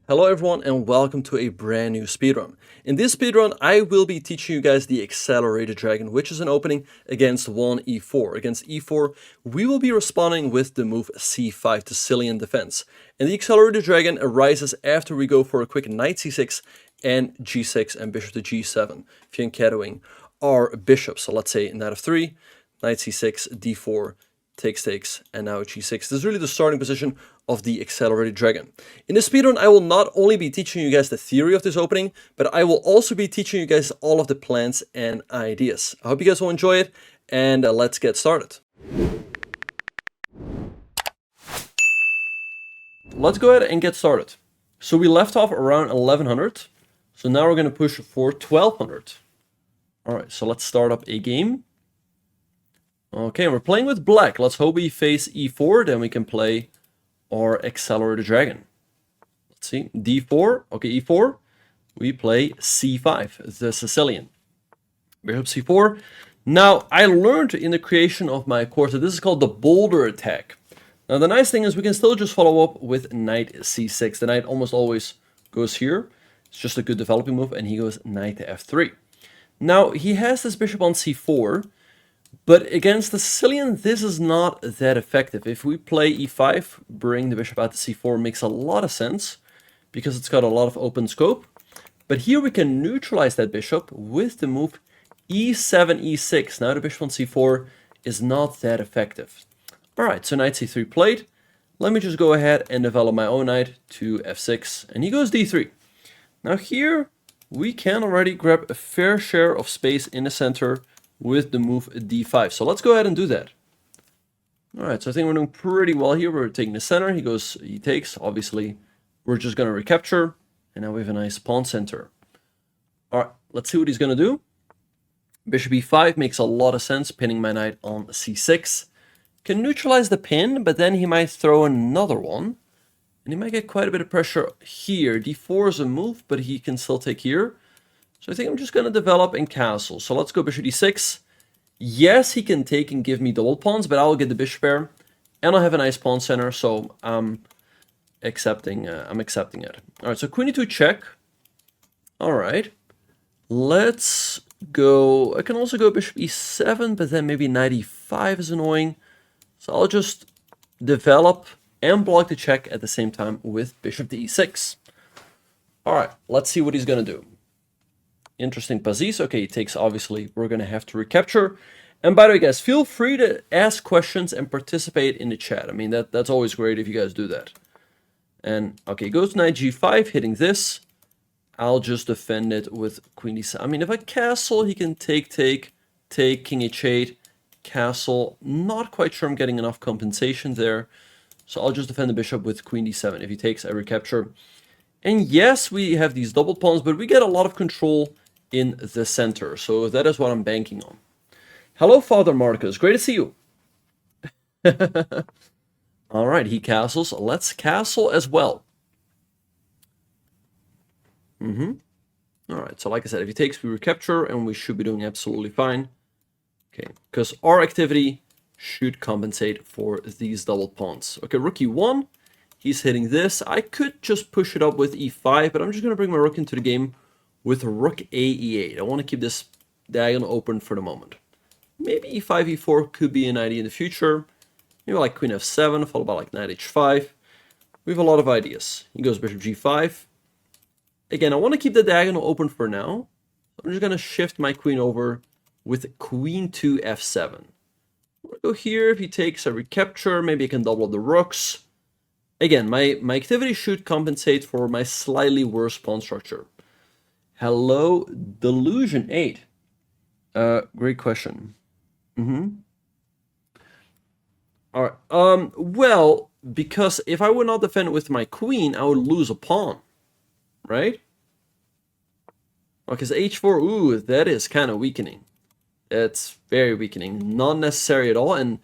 Hello everyone and welcome to a brand new speedrun. In this speedrun I will be teaching you guys the Accelerated Dragon, which is an opening against 1e4. Against e4 we will be responding with the move c5 to Sicilian defense. And the Accelerated Dragon arises after we go for a quick knight c6 and g6 and bishop to g7, fianchettoing our bishop. So let's say knight f3, knight c6, d4, takes, and now g6. This is really the starting position of the Accelerated Dragon. In this speedrun, I will not only be teaching you guys the theory of this opening, but I will also be teaching you guys all of the plans and ideas. I hope you guys will enjoy it, and let's get started. Let's go ahead and get started. So we left off around 1100, so now we're going to push for 1200. Alright, so let's start up a game. Okay, we're playing with black. Let's hope we face e4, then we can play our Accelerated Dragon. Let's see, d4, okay, e4, we play c5, the Sicilian. Bishop c4. Now, I learned in the creation of my course that this is called the boulder attack. Now, the nice thing is we can still just follow up with knight c6. The knight almost always goes here. It's just a good developing move, and he goes knight to f3. Now, he has this bishop on c4, but against the Sicilian, this is not that effective. If we play e5, bring the bishop out to c4 makes a lot of sense because it's got a lot of open scope. But here we can neutralize that bishop with the move e7, e6. Now the bishop on c4 is not that effective. Alright, so knight c3 played. Let me just go ahead and develop my own knight to f6, and he goes d3. Now here we can already grab a fair share of space in the center with the move d5. So let's go ahead and do that. Alright, so I think we're doing pretty well here. We're taking the center. He takes. Obviously, we're just going to recapture. And now we have a nice pawn center. Alright, let's see what he's going to do. Bishop e5 makes a lot of sense, pinning my knight on c6. Can neutralize the pin, but then he might throw another one. And he might get quite a bit of pressure here. d4 is a move, but he can still take here. So I think I'm just going to develop and castle. So let's go bishop d6. Yes, he can take and give me double pawns, but I'll get the bishop pair. And I'll have a nice pawn center, so I'm accepting it. All right, so queen e2 check. All right. Let's go. I can also go bishop e7, but then maybe knight e5 is annoying. So I'll just develop and block the check at the same time with bishop to e6. All right, let's see what he's going to do. Interesting position. Okay, he takes, obviously. We're going to have to recapture. And by the way, guys, feel free to ask questions and participate in the chat. I mean, that's always great if you guys do that. And, okay, goes knight g5, hitting this. I'll just defend it with queen d7. I mean, if I castle, he can take, king h8, castle. Not quite sure I'm getting enough compensation there. So I'll just defend the bishop with queen d7. If he takes, I recapture. And yes, we have these double pawns, but we get a lot of control in the center. So that is what I'm banking on. Hello, Father Marcus. Great to see you. All right, he castles. Let's castle as well. All right, so like I said, if he takes, we recapture, and we should be doing absolutely fine. Okay, because our activity should compensate for these double pawns. Okay, rook e1. He's hitting this. I could just push it up with e5, but I'm just going to bring my rook into the game with rook a e8. I want to keep this diagonal open for the moment. Maybe e5, e4 could be an idea in the future. Maybe like queen f7, followed by like knight h5. We have a lot of ideas. He goes bishop g5. Again, I want to keep the diagonal open for now. I'm just going to shift my queen over with queen to f7. I'm going to go here. If he takes, a recapture. Maybe I can double up the rooks. Again, my activity should compensate for my slightly worse pawn structure. Hello, Delusion 8. Great question. All right. Well, because if I would not defend with my queen, I would lose a pawn, right? Because h4, ooh, that is kind of weakening. It's very weakening. Not necessary at all. And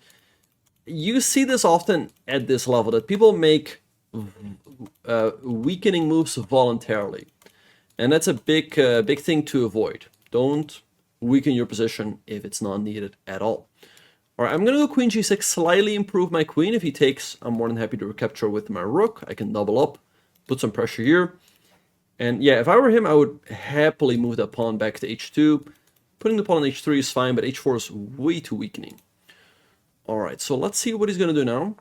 you see this often at this level, that people make weakening moves voluntarily. And that's a big thing to avoid. Don't weaken your position if it's not needed at all. All right, I'm going to go queen g6, slightly improve my queen. If he takes, I'm more than happy to recapture with my rook. I can double up put some pressure here. And yeah, if I were him, I would happily move that pawn back to h2. Putting the pawn on h3 is fine, but h4 is way too weakening. All right, so let's see what he's going to do now.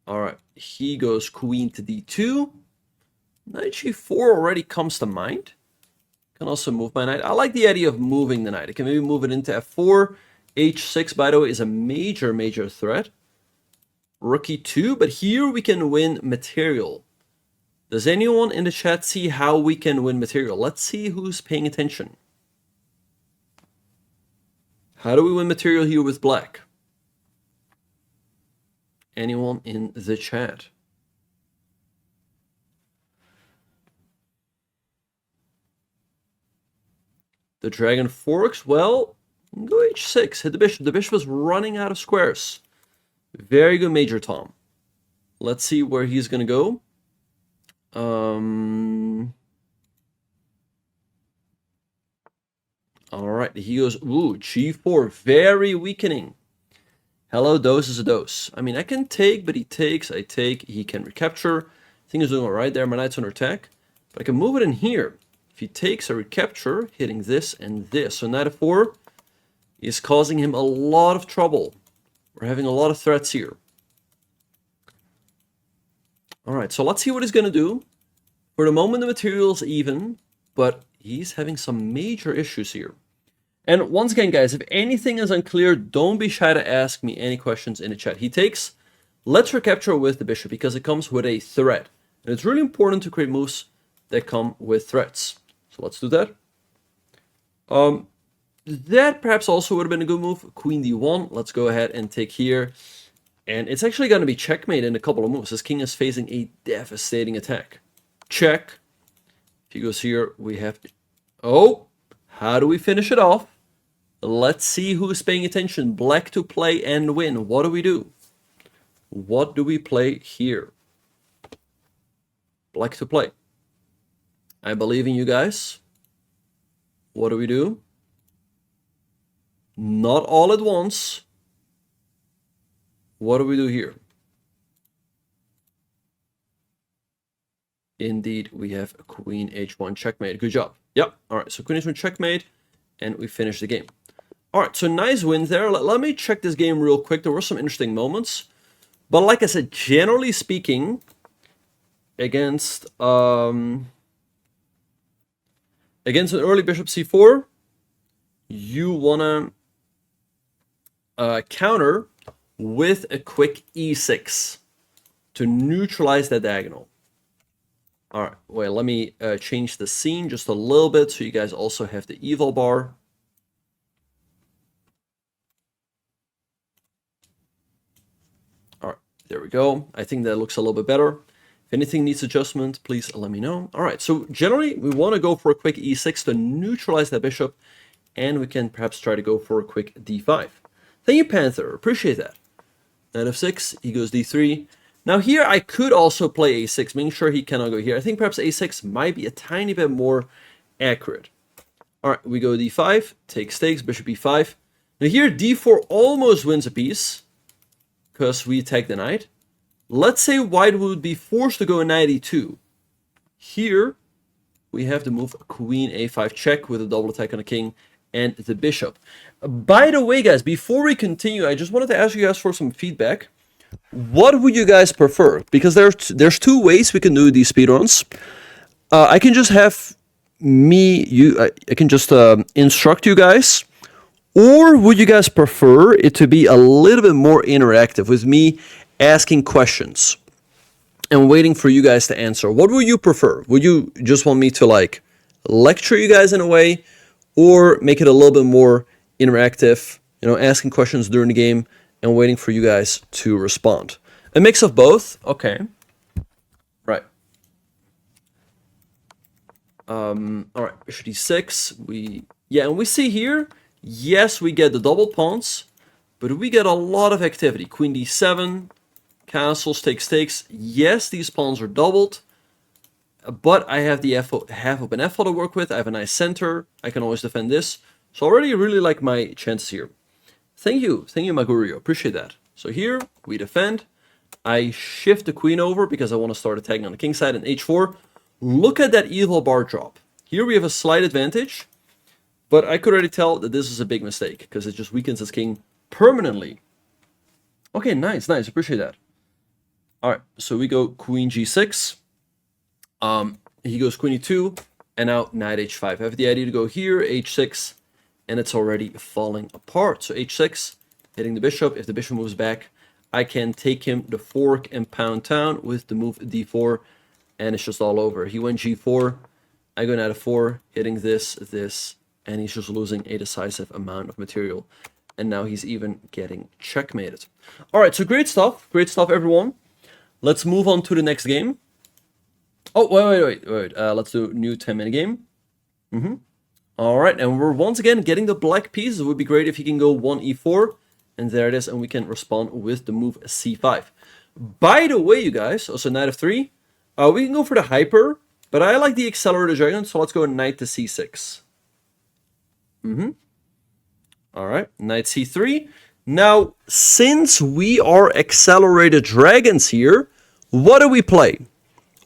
All right, he goes queen to d2. Knight g4 already comes to mind. Can also move my knight. I like the idea of moving the knight. I can maybe move it into f4. h6, by the way, is a major, major threat. Rook e2, but here we can win material. Does anyone in the chat see how we can win material? Let's see who's paying attention. How do we win material here with black? Anyone in the chat? The dragon forks. Well, go h6. Hit the bishop. The bishop is running out of squares. Very good, Major Tom. Let's see where he's going to go. All right, he goes, ooh, g4, very weakening. Hello, dose is a dose. I mean, I can take, but he takes, I take, he can recapture. I think he's doing all right there. My knight's under attack. But I can move it in here. If he takes, I recapture, hitting this and this. So knight f4 is causing him a lot of trouble. We're having a lot of threats here. All right, so let's see what he's going to do. For the moment, the material's even, but he's having some major issues here. And once again, guys, if anything is unclear, don't be shy to ask me any questions in the chat. He takes, let's recapture with the bishop because it comes with a threat. And it's really important to create moves that come with threats. So let's do that. That perhaps also would have been a good move. Queen d1. Let's go ahead and take here. And it's actually going to be checkmate in a couple of moves. This king is facing a devastating attack. Check. If he goes here, we have to... Oh, how do we finish it off? Let's see who's paying attention. Black to play and win. What do we do? What do we play here? Black to play. I believe in you guys. What do we do? Not all at once. What do we do here? Indeed, we have a queen h1 checkmate. Good job. Yep. All right, so queen h1 checkmate, and we finish the game. All right, so nice win there. Let me check this game real quick. There were some interesting moments. But like I said, generally speaking, against an early bishop c4, you want to counter with a quick e6 to neutralize that diagonal. All right, wait, let me change the scene just a little bit so you guys also have the eval bar. All right, there we go. I think that looks a little bit better. If anything needs adjustment, please let me know. All right, so generally we want to go for a quick e6 to neutralize that bishop, and we can perhaps try to go for a quick d5. Thank you, Panther. Appreciate that. Knight f6, he goes d3. Now here I could also play a6, making sure he cannot go here. I think perhaps a6 might be a tiny bit more accurate. All right, we go d5, take stakes, bishop e5. Now here d4 almost wins a piece because we attack the knight. Let's say white would be forced to go knight e2. Here we have to move queen a5 check with a double attack on the king and the bishop. By the way, guys, before we continue, I just wanted to ask you guys for some feedback. What would you guys prefer? Because there's two ways we can do these speedruns. I can just have I can just instruct you guys, or would you guys prefer it to be a little bit more interactive with me asking questions and waiting for you guys to answer? What would you prefer? Would you just want me to like lecture you guys in a way, or make it a little bit more interactive, you know, asking questions during the game and waiting for you guys to respond? A mix of both. Okay. Right. All right. Bishop d6. And we see here, yes, we get the double pawns, but we get a lot of activity. Queen d7, castles, take stakes. Yes, these pawns are doubled, but I have the half open f-file to work with. I have a nice center. I can always defend this. So already really like my chances here. Thank you, Magurio. Appreciate that. So here we defend. I shift the queen over because I want to start attacking on the king side, and h4. Look at that evil bar drop. Here we have a slight advantage, but I could already tell that this is a big mistake because it just weakens his king permanently. Okay, nice, nice. Appreciate that. All right, so we go queen g6. He goes queen e2, and now knight h5. I have the idea to go here, h6, and it's already falling apart. So h6, hitting the bishop. If the bishop moves back, I can take him the fork and pound town with the move d4, and it's just all over. He went g4, I go knight f4, hitting this, and he's just losing a decisive amount of material. And now he's even getting checkmated. All right, so great stuff, everyone. Let's move on to the next game. Oh, wait. Let's do a new 10-minute game. All right, and we're once again getting the black piece. It would be great if he can go 1 e4, and there it is, and we can respond with the move c5. By the way, you guys, also knight f3. We can go for the hyper, but I like the accelerated dragon, so let's go knight to c6. All right, knight c3. Now, since we are accelerated dragons here, what do we play?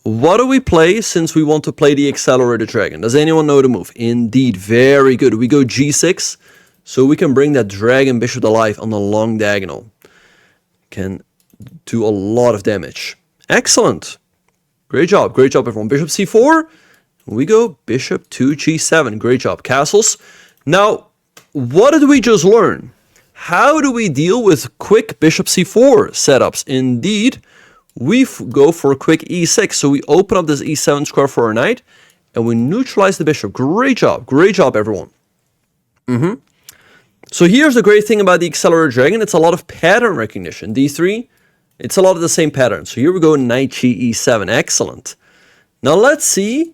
What do we play since we want to play the accelerated dragon? Does anyone know the move? Indeed, very good. We go g6, so we can bring that dragon bishop to life on the long diagonal. Can do a lot of damage. Excellent. Great job, everyone. Bishop c4. We go bishop to g7. Great job, castles. Now, what did we just learn? How do we deal with quick bishop c4 setups? Indeed, we go for a quick e6. So we open up this e7 square for our knight, and we neutralize the bishop. Great job, everyone. So here's the great thing about the accelerated dragon. It's a lot of pattern recognition. d3, it's a lot of the same pattern. So here we go, knight g e7. Excellent. Now let's see.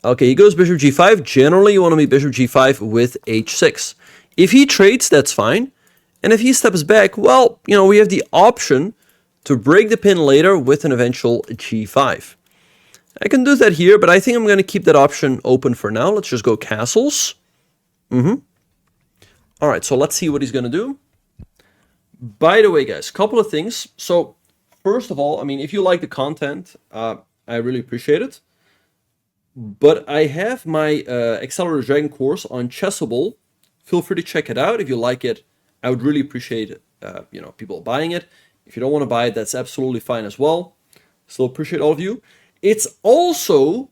Okay, he goes bishop g5. Generally, you want to meet bishop g5 with h6. If he trades, that's fine. And if he steps back, well, we have the option to break the pin later with an eventual g5. I can do that here, but I think I'm going to keep that option open for now. Let's just go castles. All right, so let's see what he's going to do. By the way, guys, couple of things. So first of all, if you like the content, I really appreciate it. But I have my Accelerated Dragon course on Chessable. Feel free to check it out. If you like it, I would really appreciate it, people buying it. If you don't want to buy it, that's absolutely fine as well. Still appreciate all of you. It's also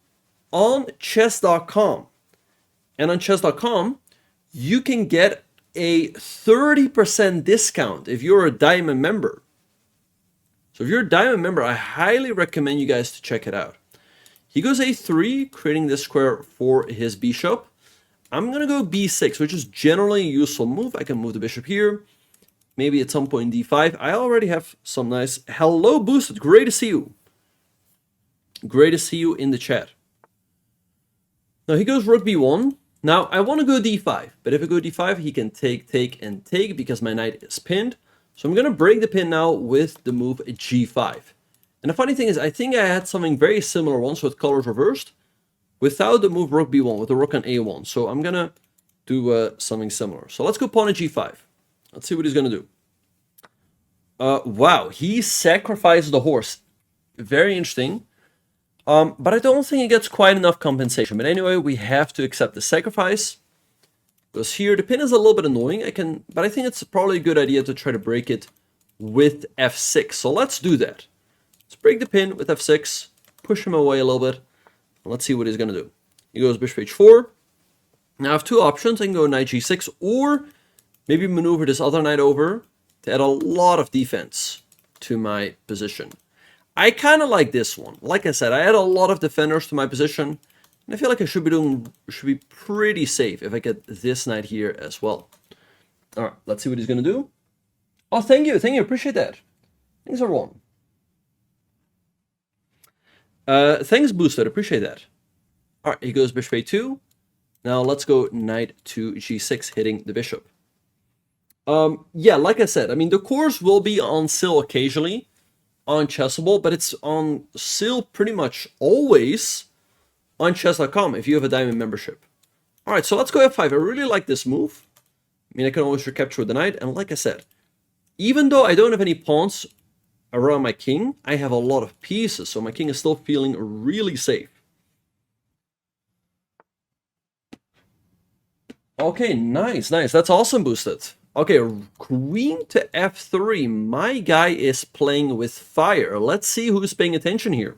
on chess.com. And on chess.com, you can get a 30% discount if you're a Diamond member. So if you're a Diamond member, I highly recommend you guys to check it out. He goes a3, creating this square for his bishop. I'm going to go b6, which is generally a useful move. I can move the bishop here. Maybe at some point d5. I already have some nice... Hello, Boosted. Great to see you. Great to see you in the chat. Now he goes rook b1. Now I want to go d5. But if I go d5, he can take, and take because my knight is pinned. So I'm going to break the pin now with the move g5. And the funny thing is, I think I had something very similar once with colors reversed. Without the move rook b1, with the rook on a1. So I'm going to do something similar. So let's go pawn at g5. Let's see what he's going to do. Wow, he sacrificed the horse. Very interesting. But I don't think he gets quite enough compensation. But anyway, we have to accept the sacrifice. Because here, the pin is a little bit annoying. But I think it's probably a good idea to try to break it with f6. So let's do that. Let's break the pin with f6. Push him away a little bit. And let's see what he's going to do. He goes bishop h4. Now I have two options. I can go knight g6 or maybe maneuver this other knight over to add a lot of defense to my position. I kind of like this one. Like I said, I add a lot of defenders to my position. And I feel like I should be pretty safe if I get this knight here as well. All right, let's see what he's going to do. Oh, thank you. Appreciate that. Thanks, everyone. Thanks, Boosted. Appreciate that. All right, he goes bishop a2. Now let's go knight to g6, hitting the bishop. Yeah, like I said, the course will be on sale occasionally on Chessable, but it's on sale pretty much always on chess.com if you have a Diamond membership. All right, so let's go f5. I really like this move. I can always recapture with the knight. And like I said, even though I don't have any pawns around my king, I have a lot of pieces, so my king is still feeling really safe. Okay, nice. That's awesome boosted. Okay, queen to f3. My guy is playing with fire. Let's see who's paying attention here.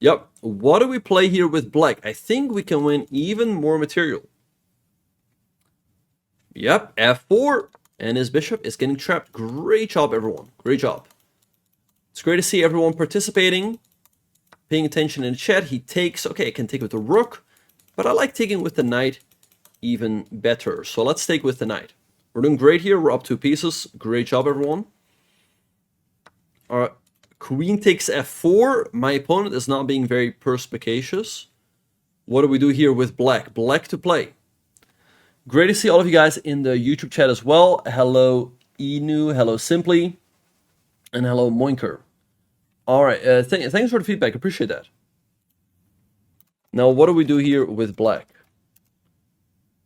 Yep, what do we play here with black? I think we can win even more material. Yep, f4. And his bishop is getting trapped. Great job, everyone. Great job. It's great to see everyone participating, paying attention in the chat. He takes, okay, I can take with the rook, but I like taking with the knight even better. So let's take with the knight. We're doing great here. We're up 2 pieces. Great job, everyone. All right, queen takes f4. My opponent is not being very perspicacious. What do we do here with black? Black to play. Great to see all of you guys in the YouTube chat as well. Hello, Inu. Hello, Simply. And hello, Moinker. All right, thanks for the feedback. Appreciate that. Now, what do we do here with black?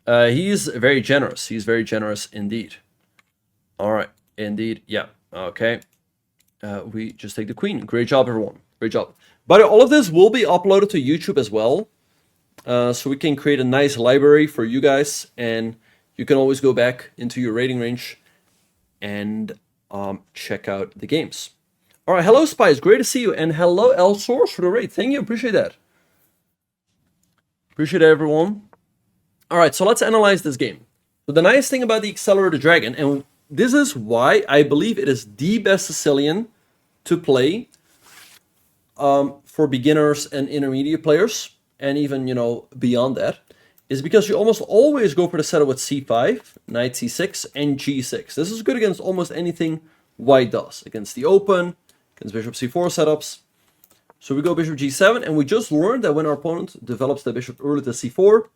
He's very generous. He's very generous indeed. All right, indeed. Yeah, okay. We just take the queen. Great job, everyone. Great job. But all of this will be uploaded to YouTube as well. So we can create a nice library for you guys. And you can always go back into your rating range and check out the games. All right, hello, Spice. Great to see you. And hello, L Source for the raid. Thank you. Appreciate that. Appreciate it, everyone. All right, so let's analyze this game. So the nice thing about the Accelerated Dragon, and this is why I believe it is the best Sicilian to play for beginners and intermediate players, and even, you know, beyond that, is because you almost always go for the setup with c5, knight c6, and g6. This is good against almost anything white does. Against the open, against bishop c4 setups. So we go bishop g7, and we just learned that when our opponent develops the bishop early to c4,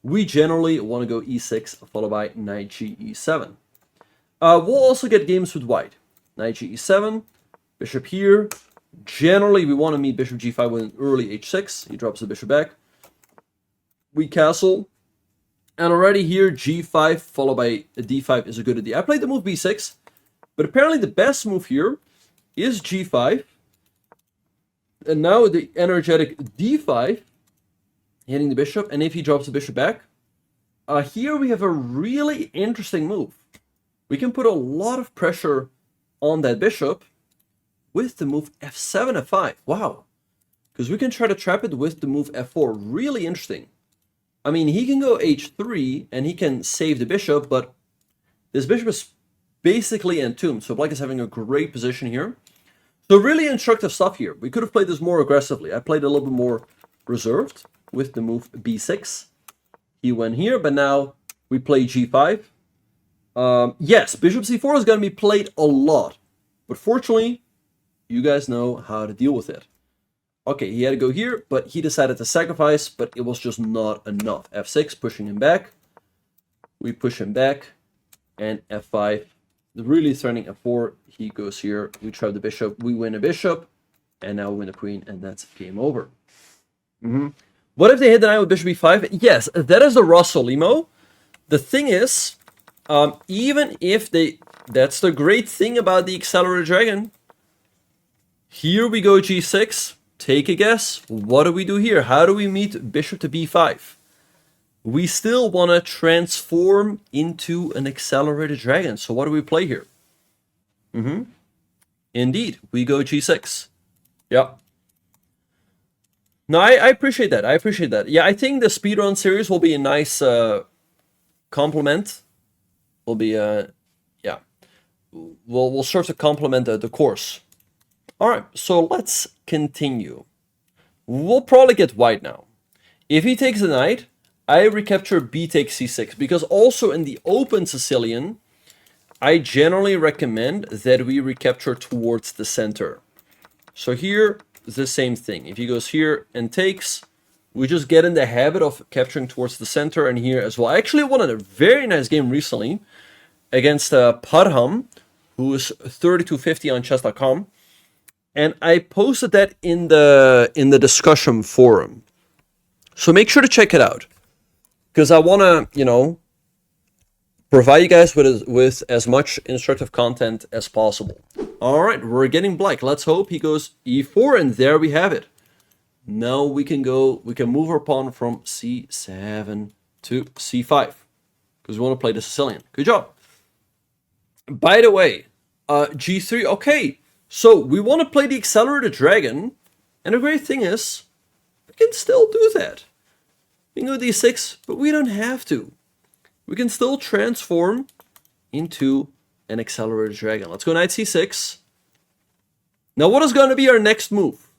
we generally want to go e6, followed by knight g e7. We'll also get games with white. Knight g e7, bishop here. Generally, we want to meet bishop g5 with an early h6. He drops the bishop back. We castle. And already here, g5 followed by a d5 is a good idea. I played the move b6, but apparently the best move here is g5. And now the energetic d5, hitting the bishop. And if he drops the bishop back, here we have a really interesting move. We can put a lot of pressure on that bishop with the move f7, f5. Wow. Because we can try to trap it with the move f4. Really interesting. I mean, he can go h3 and he can save the bishop, but this bishop is basically entombed. So black is having a great position here. So really instructive stuff here. We could have played this more aggressively. I played a little bit more reserved with the move b6. He went here, but now we play g5. Yes, bishop c4 is going to be played a lot. But fortunately, you guys know how to deal with it. Okay, he had to go here, but he decided to sacrifice, but it was just not enough. f6, pushing him back. We push him back. And f5, really threatening f4. He goes here. We trap the bishop. We win a bishop. And now we win the queen, and that's game over. What if they hit the knight with bishop b5? Yes, that is the Russell Limo. The thing is, even if they... That's the great thing about the Accelerated Dragon. Here we go g6. Take a guess. What do we do here? How do we meet bishop to b5? We still want to transform into an Accelerated Dragon. So what do we play here? Indeed, we go g6. Yeah. No, I appreciate that. I appreciate that. Yeah, I think the Speedrun series will be a nice complement. Will be, yeah. We'll serve to complement the course. All right, so let's continue. We'll probably get white now. If he takes the knight, I recapture b takes c6. Because also in the open Sicilian, I generally recommend that we recapture towards the center. So here, the same thing. If he goes here and takes, we just get in the habit of capturing towards the center, and here as well. I actually won a very nice game recently against Parham, who is 3250 on chess.com. And I posted that in the discussion forum. So make sure to check it out. Because I want to, you know, provide you guys with as much instructive content as possible. All right, we're getting black. Let's hope he goes e4, and there we have it. Now we can move our pawn from c7 to c5 because we want to play the Sicilian. Good job. By the way, g3. Okay, so we want to play the accelerated dragon, and the great thing is we can still do that. We can go d6, but we don't have to. We can still transform into an accelerated dragon. Let's go knight c6. Now, what is going to be our next move?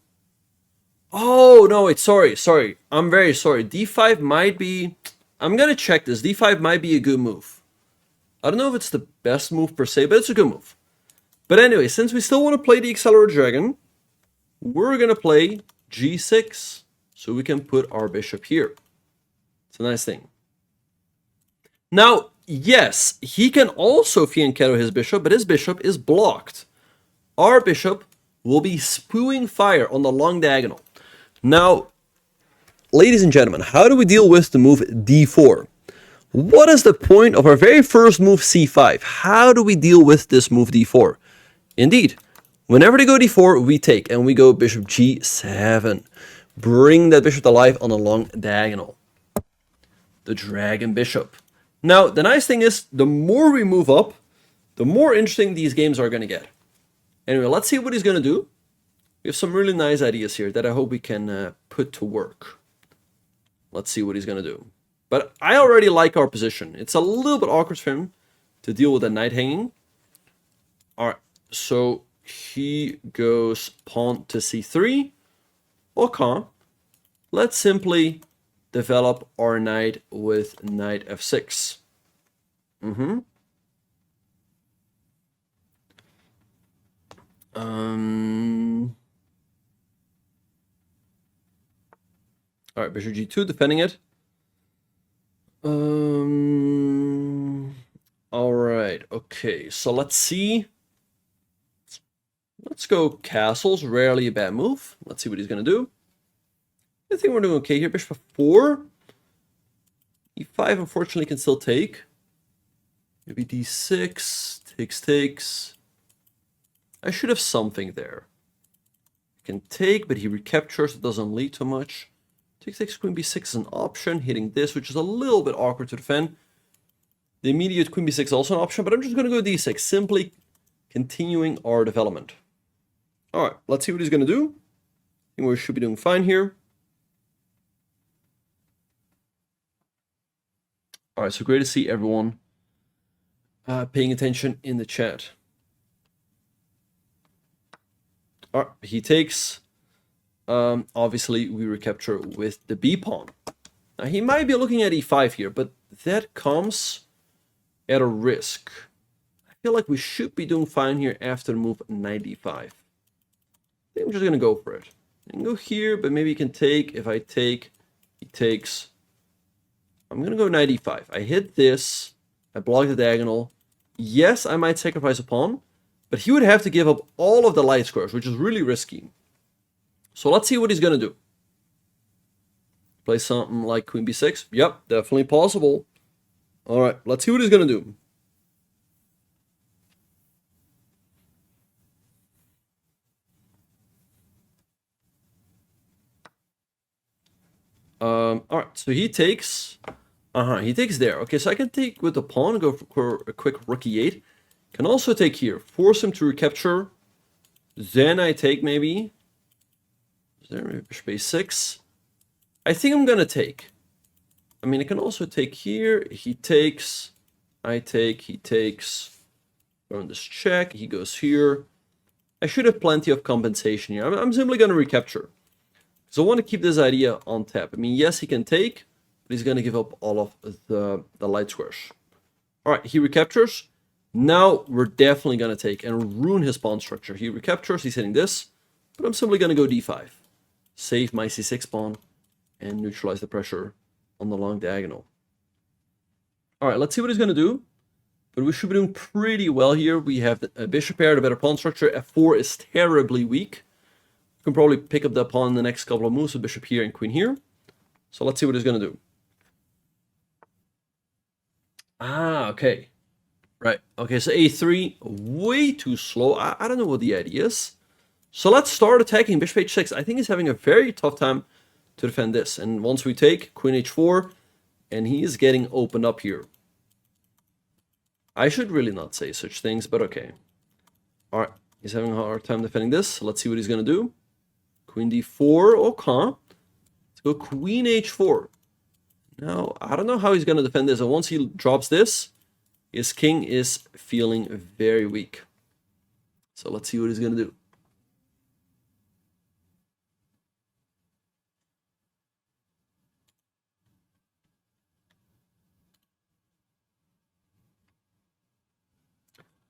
Oh, no, wait, sorry. I'm very sorry. d5 might be... I'm going to check this. d5 might be a good move. I don't know if it's the best move per se, but it's a good move. But anyway, since we still want to play the accelerated dragon, we're going to play g6. So we can put our bishop here. It's a nice thing. Now, yes, he can also fianchetto his bishop, but his bishop is blocked. Our bishop will be spewing fire on the long diagonal. Now, ladies and gentlemen, how do we deal with the move d4? What is the point of our very first move c5? How do we deal with this move d4? Indeed, whenever they go d4, we take, and we go bishop g7. Bring that bishop to life on the long diagonal. The dragon bishop. Now, the nice thing is, the more we move up, the more interesting these games are going to get. Anyway, let's see what he's going to do. We have some really nice ideas here that I hope we can put to work. Let's see what he's going to do. But I already like our position. It's a little bit awkward for him to deal with the knight hanging. All right, so he goes pawn to c3. Okay, let's simply develop our knight with knight f6. All right, bishop g2, defending it. All right, okay, so let's see. Let's go castles, rarely a bad move. Let's see what he's going to do. I think we're doing okay here. Bishop 4. e5, unfortunately, can still take. Maybe d6, takes. I should have something there. Can take, but he recaptures. It doesn't lead to much. Takes, queen b6 is an option. Hitting this, which is a little bit awkward to defend. The immediate queen b6 is also an option, but I'm just going to go d6. Simply continuing our development. All right, let's see what he's going to do. I think we should be doing fine here. All right, so great to see everyone paying attention in the chat. All right, he takes. Obviously, we recapture with the b pawn. Now, he might be looking at e5 here, but that comes at a risk. I feel like we should be doing fine here after the move knight e5. I think I'm just going to go for it. I can go here, but maybe he can take. If I take, he takes. I'm going to go knight e5. I hit this. I block the diagonal. Yes, I might sacrifice a pawn, but he would have to give up all of the light squares, which is really risky. So let's see what he's going to do. Play something like queen b6. Yep, definitely possible. All right, let's see what he's going to do. All right, so he takes. He takes there. Okay, so I can take with the pawn, go for a quick rook e8. Can also take here, force him to recapture. Then I take maybe. Is there maybe bishop a6? I think I'm gonna take. I mean, I can also take here. He takes. I take. He takes. On this check. He goes here. I should have plenty of compensation here. I'm simply gonna recapture. So I want to keep this idea on tap. I mean, yes, he can take, but he's going to give up all of the light squares. All right, he recaptures. Now we're definitely going to take and ruin his pawn structure. He recaptures, he's hitting this, but I'm simply going to go d5. Save my c6 pawn and neutralize the pressure on the long diagonal. All right, let's see what he's going to do. But we should be doing pretty well here. We have a bishop pair, the better pawn structure. f4 is terribly weak. Can probably pick up that pawn in the next couple of moves with bishop here and queen here. So let's see what he's going to do. Ah, okay. Right. Okay, so a3, way too slow. I don't know what the idea is. So let's start attacking bishop h6. I think he's having a very tough time to defend this. And once we take queen h4, and he is getting opened up here. I should really not say such things, but okay. All right, he's having a hard time defending this. Let's see what he's going to do. Queen d4, okay. Let's go queen h4. Now, I don't know how he's going to defend this. And once he drops this, his king is feeling very weak. So let's see what he's going to do.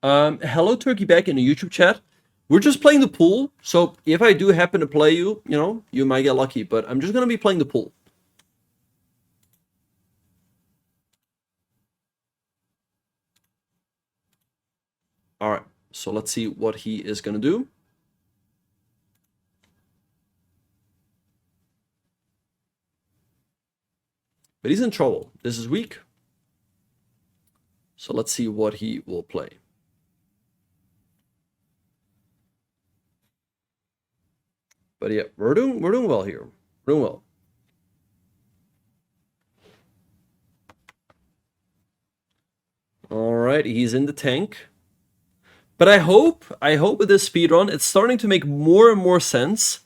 Hello, Turkey, back in the YouTube chat. We're just playing the pool, so if I do happen to play you, you might get lucky, but I'm just going to be playing the pool. All right, so let's see what he is going to do. But he's in trouble. This is weak. So let's see what he will play. But yeah, we're doing well here. We're doing well. All right, he's in the tank. But I hope with this speedrun, it's starting to make more and more sense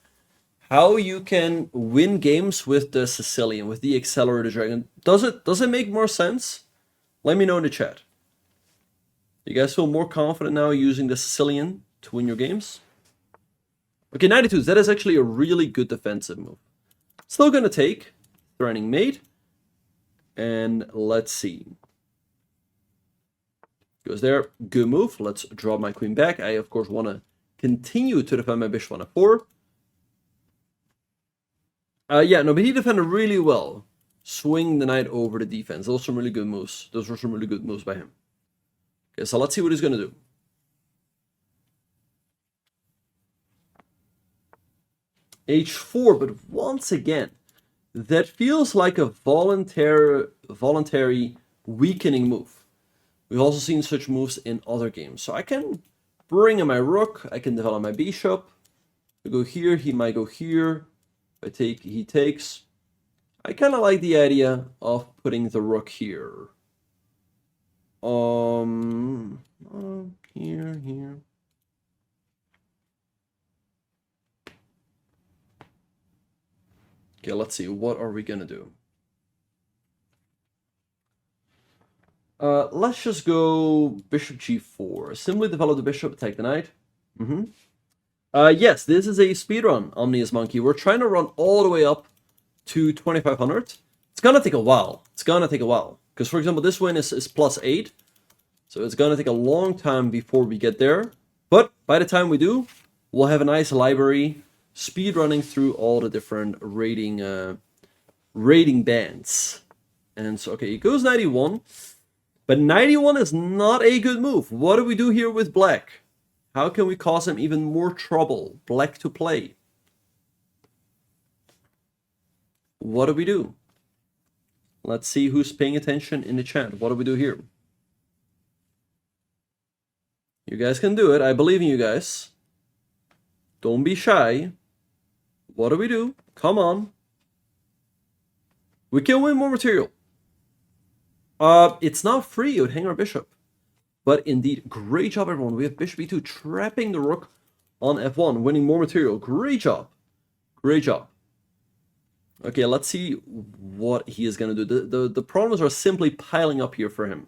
how you can win games with the Sicilian, with the accelerated dragon. Does it make more sense? Let me know in the chat. You guys feel more confident now using the Sicilian to win your games? Okay, 92s. That is actually a really good defensive move. Still gonna take threatening mate. And let's see. Goes there. Good move. Let's draw my queen back. I, of course, want to continue to defend my bishop on f4. Yeah, no, but he defended really well. Swing the knight over the defense. Those were some really good moves. Those were some really good moves by him. Okay, so let's see what he's going to do. h4, but once again, that feels like a voluntary weakening move. We've also seen such moves in other games. So I can bring in my rook. I can develop my bishop. I go here. He might go here. If I take, he takes. I kind of like the idea of putting the rook here. Here. Okay, let's see. What are we gonna do? Let's just go bishop g4. Simply develop the bishop, attack the knight. Yes, this is a speedrun, Omnius Monkey. We're trying to run all the way up to 2500. It's gonna take a while. Because, for example, this win is +8. So it's gonna take a long time before we get there. But by the time we do, we'll have a nice library speedrunning through all the different rating bands. And so, okay, it goes 91. But 91 is not a good move. What do we do here with black? How can we cause him even more trouble? Black to play. What do we do? Let's see who's paying attention in the chat. What do we do here? You guys can do it. I believe in you guys. Don't be shy. What do we do? Come on. We can win more material. It's not free. It would hang our bishop. But indeed, great job, everyone. We have bishop e2 trapping the rook on f1, winning more material. Great job. Great job. Okay, let's see what he is going to do. The problems are simply piling up here for him.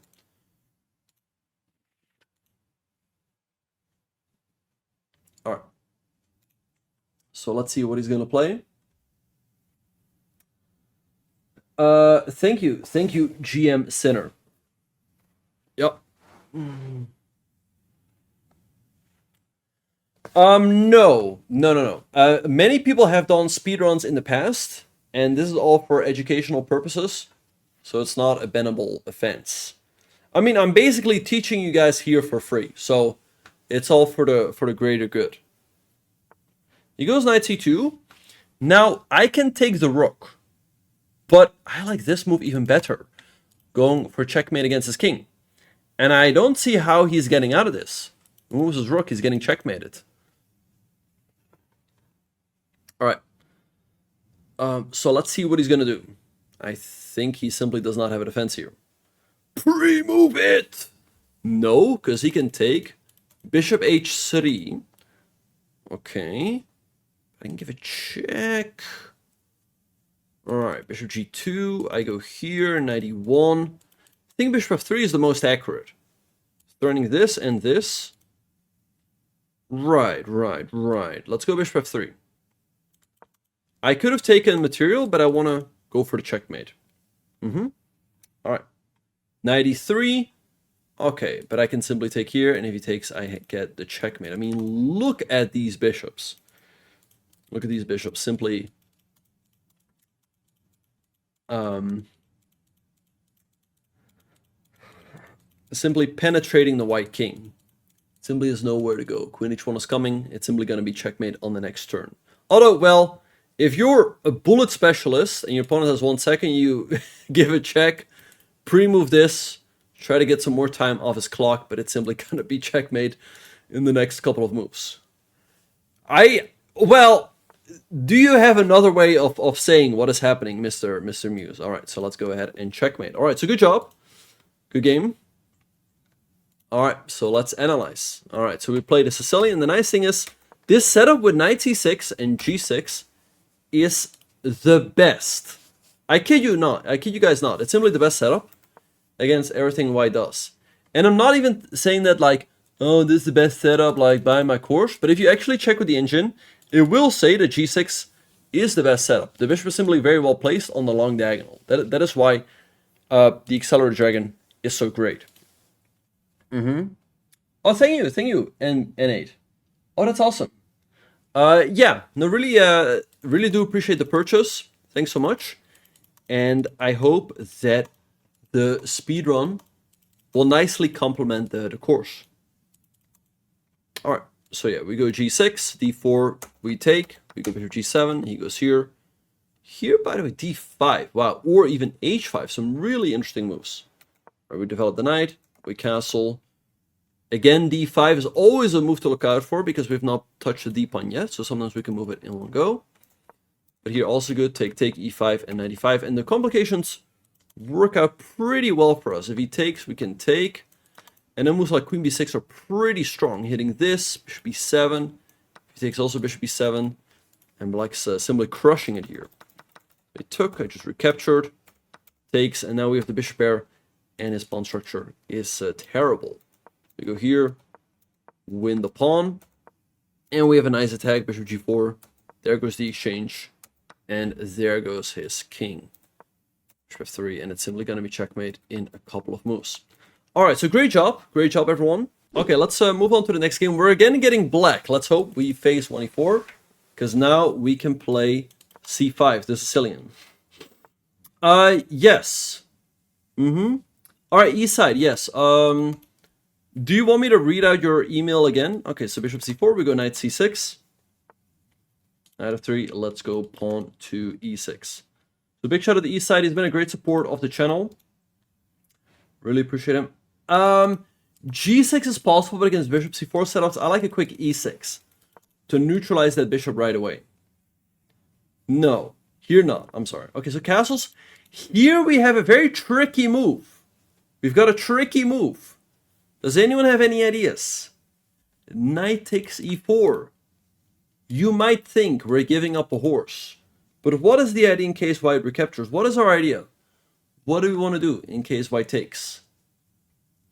All right. So let's see what he's going to play. Thank you, GM Sinner. Yep. No. Many people have done speedruns in the past, and this is all for educational purposes, so it's not a bannable offense. I mean, I'm basically teaching you guys here for free, so it's all for the greater good. He goes knight c2. Now I can take the rook. But I like this move even better. going for checkmate against his king. And I don't see how he's getting out of this. Moves his rook, he's getting checkmated. Alright. So let's see what he's going to do. I think he simply does not have a defense here. Pre-move it! No, because he can take bishop h3. Okay. I can give a check. Alright, bishop g2. I go here, knight e1. I think bishop f3 is the most accurate. Threatening this and this. Right. Let's go bishop f3. I could have taken material, but I want to go for the checkmate. Alright. Knight e3. Okay, but I can simply take here, and if he takes, I get the checkmate. I mean, look at these bishops. Look at these bishops. Simply... simply penetrating the white king. Simply has nowhere to go. Queen h1 is coming. It's simply going to be checkmate on the next turn. Although, well, if you're a bullet specialist and your opponent has 1 second, you give a check, pre-move this, try to get some more time off his clock, but it's simply going to be checkmate in the next couple of moves. Well, do you have another way of saying what is happening, Mr. Muse? All right, so let's go ahead and checkmate. All right, so good job. Good game. All right, so let's analyze. All right, so we played a Sicilian. The nice thing is, this setup with knight c6 and g6 is the best. I kid you not. I kid you guys not. It's simply the best setup against everything white does. And I'm not even saying that like, oh, this is the best setup, like buy my course. But if you actually check with the engine, it will say that g6 is the best setup. The bishop is simply very well placed on the long diagonal. That is why the Accelerator Dragon is so great. Oh, thank you, N8. Oh, that's awesome. Yeah, no, really do appreciate the purchase. Thanks so much. And I hope that the speedrun will nicely complement the course. All right, so yeah, we go g6, d4, we take, we go bishop g7, he goes here. Here, by the way, d5, wow, or even h5, some really interesting moves. All right, we develop the knight, we castle. Again, d5 is always a move to look out for because we've not touched the d pawn yet, so sometimes we can move it in one go. But here also good, take, e5 and knight e5, and the complications work out pretty well for us. If he takes, we can take, and then moves like queen b6 are pretty strong, hitting this, bishop b7. If he takes also bishop b7, and Black's simply crushing it here. It took, I just recaptured, takes, and now we have the bishop pair, and his pawn structure is terrible. We go here, win the pawn, and we have a nice attack, bishop g4. There goes the exchange, and there goes his king. Bishop f3, and it's simply going to be checkmate in a couple of moves. All right, so great job, everyone. Okay, let's move on to the next game. We're again getting black. Let's hope we face 1e4, because now we can play c5, the Sicilian. Yes. All right, east side, yes. Do you want me to read out your email again? Okay, so bishop c4, we go knight c6. Knight f3, let's go pawn to e6. So big shout out to the east side. He's been a great support of the channel. Really appreciate him. g6 is possible, but against bishop c4 setups, I like a quick e6 to neutralize that bishop right away. No, here not. I'm sorry. Okay, so castles. Here we have a very tricky move. We've got a tricky move. Does anyone have any ideas? Knight takes e4. You might think we're giving up a horse. But what is the idea in case white recaptures? What is our idea? What do we want to do in case white takes?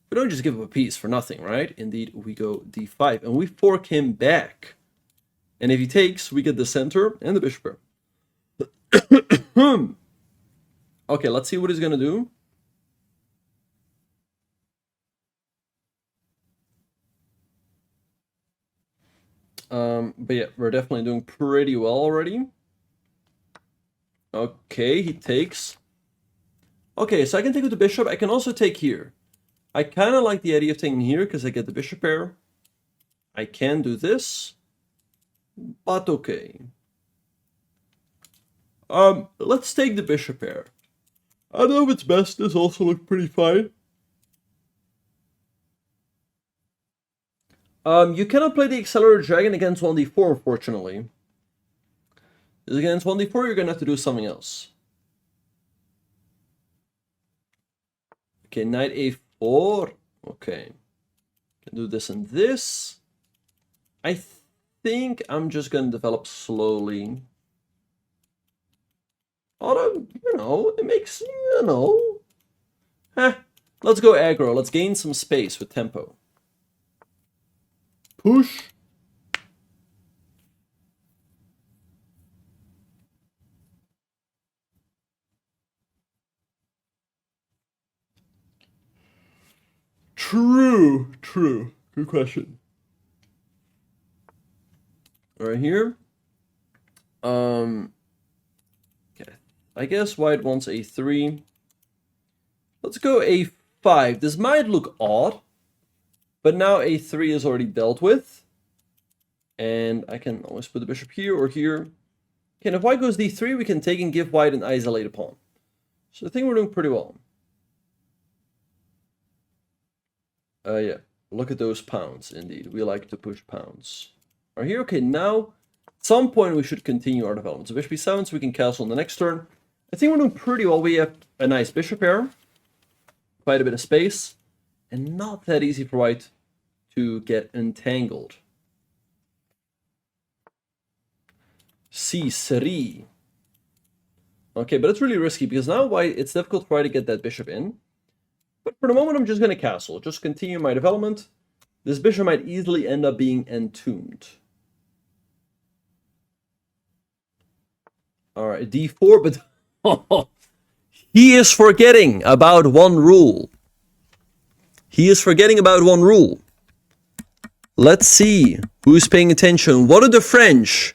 We don't just give up a piece for nothing, right? Indeed, we go d5 and we fork him back. And if he takes, we get the center and the bishop pair. Okay, let's see what he's going to do. But yeah, we're definitely doing pretty well already. Okay, he takes. Okay, so I can take with the bishop. I can also take here. I kind of like the idea of taking here because I get the bishop pair. I can do this, but okay. Let's take the bishop pair. I don't know if it's best. This also looked pretty fine. You cannot play the Accelerator Dragon against 1d4, unfortunately. Because against 1d4, you're gonna have to do something else. Okay, knight a4. Okay. Can do this and this. I think I'm just gonna develop slowly. Although, you know, it makes, you know. Let's go aggro. Let's gain some space with tempo. Push. True. Good question. Right here. Okay. I guess white wants a3. Let's go a5. This might look odd, but now a3 is already dealt with. And I can always put the bishop here or here. Okay, and if white goes d3, we can take and give white an isolated pawn. So I think we're doing pretty well. Yeah, look at those pounds, indeed. We like to push pounds. Right here, okay, now, at some point we should continue our development. So bishop b7, so we can castle on the next turn. I think we're doing pretty well. We have a nice bishop pair, quite a bit of space, and not that easy for white to get entangled. c3. Okay, but it's really risky because now white, it's difficult for white to get that bishop in. But for the moment, I'm just going to castle. Just continue my development. This bishop might easily end up being entombed. Alright, d4, but he is forgetting about one rule. Let's see who's paying attention. What do the French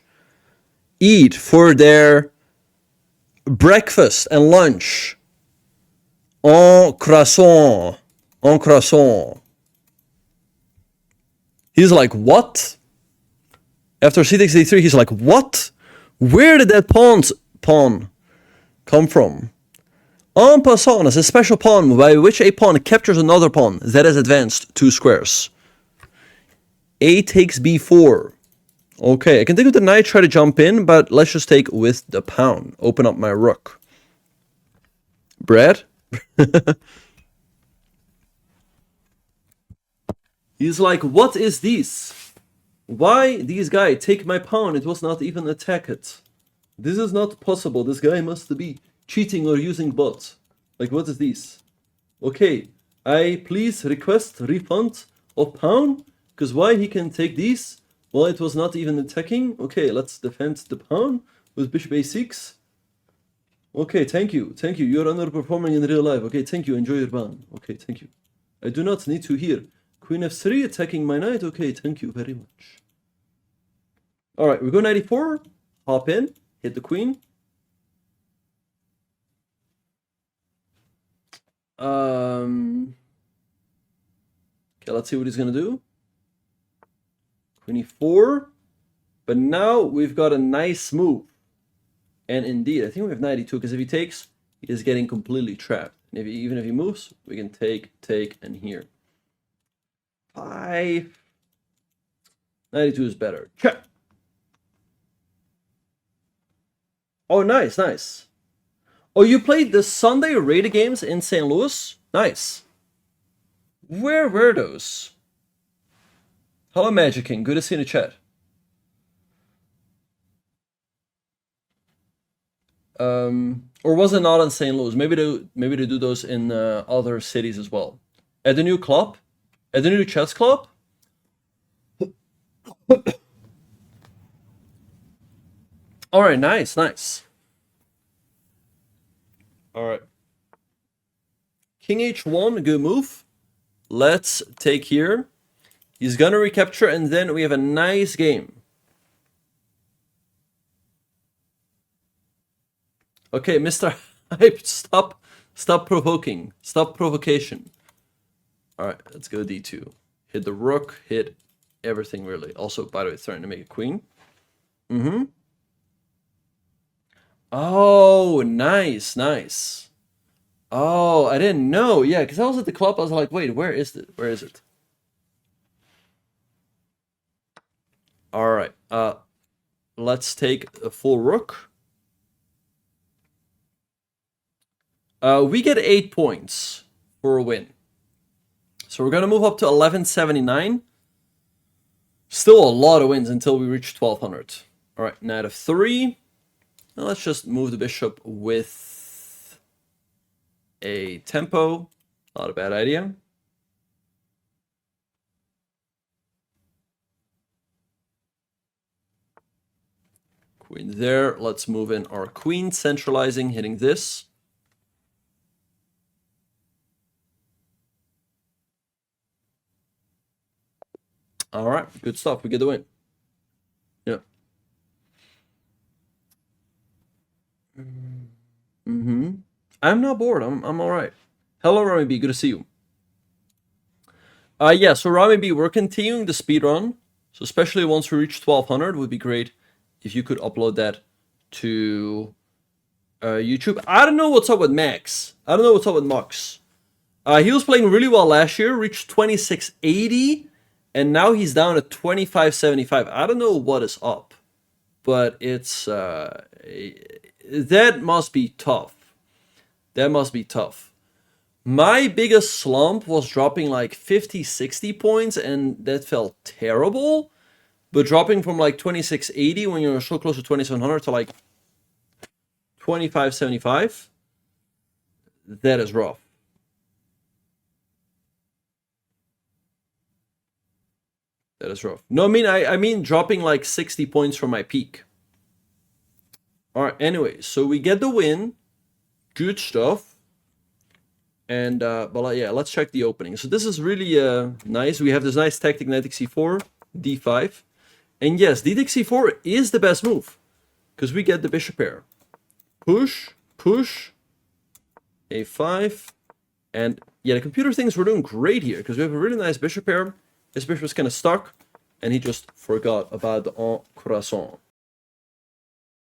eat for their breakfast and lunch? En croissant. He's like, what? After c takes d3, he's like, what? Where did that pawn come from? En passant is a special pawn by which a pawn captures another pawn that has advanced 2 squares. A takes b4. Okay, I can take with the knight, try to jump in, but let's just take with the pawn. Open up my rook. Brad? He's like, what is this? Why these guys take my pawn? It was not even attacked. This is not possible. This guy must be cheating or using bots. Like, what is this? Okay, I please request refund of pawn. Because why he can take these? Well, it was not even attacking. Okay, let's defend the pawn with bishop a6. Okay, thank you. You're underperforming in real life. Okay, thank you. Enjoy your pawn. Okay, thank you. I do not need to hear queen f3 attacking my knight. Okay, thank you very much. All right, we go 94. Hop in. Hit the queen. Okay, let's see what he's going to do. Queen e4. But now we've got a nice move. And indeed, I think we have 92, because if he takes, he is getting completely trapped. And even if he moves, we can take, and here. 5. 92 is better. Check. Oh, nice. Oh, you played the Sunday Raider games in St. Louis? Nice. Where were those? Hello, Magic King. Good to see you in the chat. Or was it not in St. Louis? Maybe they do those in other cities as well. At the new club? At the new chess club? Alright, nice. Alright. King h1, good move. Let's take here. He's gonna recapture, and then we have a nice game. Okay, Mr. Hype, stop provoking. Stop provocation. Alright, let's go d2. Hit the rook, hit everything really. Also, by the way, starting to make a queen. Oh, nice. Oh, I didn't know. Yeah, because I was at the club. I was like, wait, where is it? Where is it? All right. Let's take a full rook. We get 8 points for a win. So we're gonna move up to 1179. Still a lot of wins until we reach 1200. All right, knight of 3. Now let's just move the bishop with a tempo. Not a bad idea. Queen there. Let's move in our queen, centralizing, hitting this. All right, good stuff. We get the win. Yeah. I'm not bored. I'm all right. Hello, Rami B. Good to see you. Yeah, so Rami B, we're continuing the speed run. So especially once we reach 1200, would be great if you could upload that to YouTube. I don't know what's up with Max. I don't know what's up with Mux. He was playing really well last year, reached 2680, and now he's down at 2575. I don't know what is up, but it's that must be tough. That must be tough. My biggest slump was dropping like 50, 60 points, and that felt terrible. But dropping from like 2680 when you're so close to 2700 to like 2575, that is rough. That is rough. No, I mean dropping like 60 points from my peak. All right, anyway, so we get the win. Good stuff. And, but yeah, let's check the opening. So this is really nice. We have this nice tactic, knight c4, d5. And yes, d takes c4 is the best move. Because we get the bishop pair. Push, push, a5. And yeah, the computer thinks we're doing great here. Because we have a really nice bishop pair. His bishop is kind of stuck. And he just forgot about the en croissant.